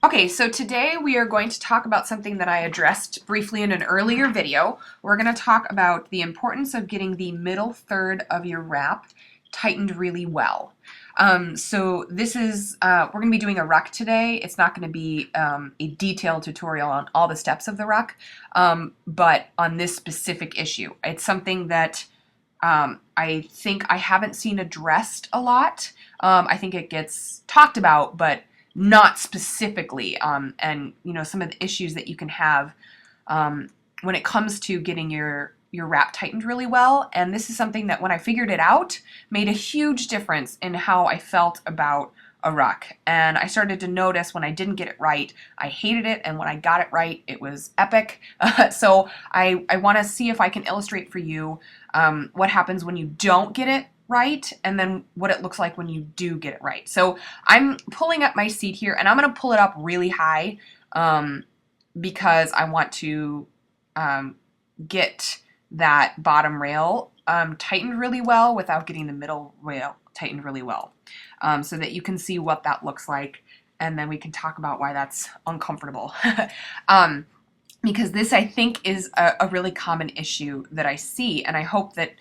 Okay, so today we are going to talk about something that I addressed briefly in an earlier video. We're going to talk about the importance of getting the middle third of your wrap tightened really well. So this is, we're going to be doing a ruck today. It's not going to be a detailed tutorial on all the steps of the ruck, but on this specific issue. It's something that I think I haven't seen addressed a lot. I think it gets talked about, but not specifically, and some of the issues that you can have when it comes to getting your wrap tightened really well. And this is something that when I figured it out made a huge difference in how I felt about a ruck. And I started to notice when I didn't get it right, I hated it, and when I got it right, it was epic. So I want to see if I can illustrate for you what happens when you don't get it right, and then what it looks like when you do get it right. So I'm pulling up my seat here, and I'm going to pull it up really high because I want to get that bottom rail tightened really well without getting the middle rail tightened really well, so that you can see what that looks like, and then we can talk about why that's uncomfortable. Because this, I think, is a really common issue that I see, and I hope that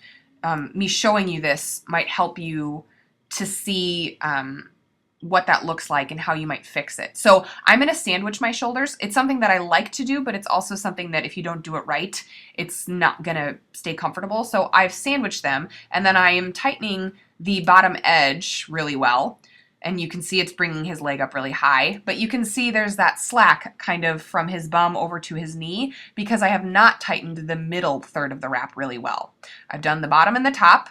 me showing you this might help you to see what that looks like and how you might fix it. So I'm going to sandwich my shoulders. It's something that I like to do, but it's also something that if you don't do it right, it's not going to stay comfortable. So I've sandwiched them, and then I am tightening the bottom edge really well. And you can see it's bringing his leg up really high, but you can see there's that slack kind of from his bum over to his knee because I have not tightened the middle third of the wrap really well. I've done the bottom and the top,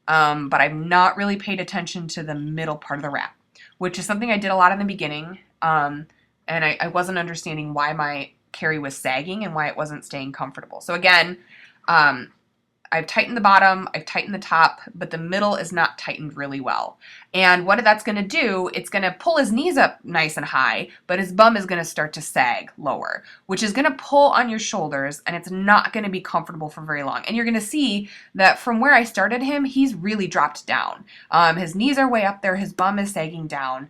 but I've not really paid attention to the middle part of the wrap, which is something I did a lot in the beginning, and I wasn't understanding why my carry was sagging and why it wasn't staying comfortable. So again, I've tightened the bottom, I've tightened the top, but the middle is not tightened really well. And what that's going to do, it's going to pull his knees up nice and high, but his bum is going to start to sag lower, which is going to pull on your shoulders, and it's not going to be comfortable for very long. And you're going to see that from where I started him, he's really dropped down. His knees are way up there, his bum is sagging down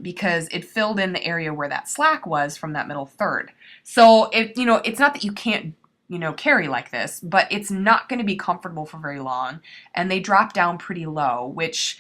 because it filled in the area where that slack was from that middle third. So it's not that you can't carry like this, but it's not going to be comfortable for very long, and they drop down pretty low, which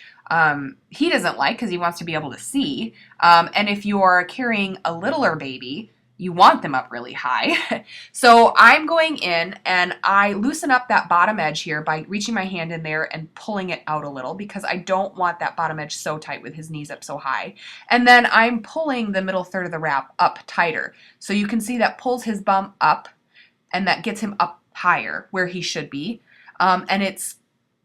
he doesn't like because he wants to be able to see. And if you're carrying a littler baby, you want them up really high. So I'm going in and I loosen up that bottom edge here by reaching my hand in there and pulling it out a little because I don't want that bottom edge so tight with his knees up so high. And then I'm pulling the middle third of the wrap up tighter. So you can see that pulls his bum up, and that gets him up higher where he should be. And it's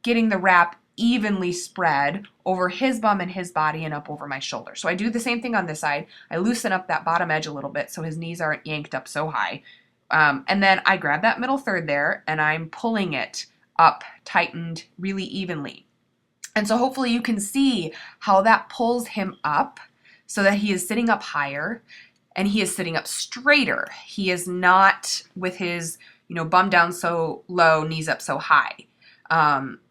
getting the wrap evenly spread over his bum and his body and up over my shoulder. So I do the same thing on this side. I loosen up that bottom edge a little bit so his knees aren't yanked up so high. And then I grab that middle third there and I'm pulling it up, tightened really evenly. And so hopefully you can see how that pulls him up so that he is sitting up higher. And he is sitting up straighter. He is not with his, bum down so low, knees up so high.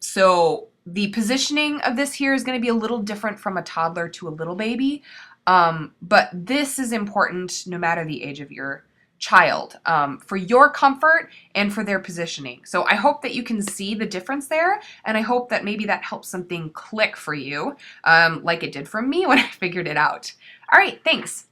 So the positioning of this here is going to be a little different from a toddler to a little baby. But this is important no matter the age of your child, for your comfort and for their positioning. So I hope that you can see the difference there, and I hope that maybe that helps something click for you, like it did for me when I figured it out. All right, thanks.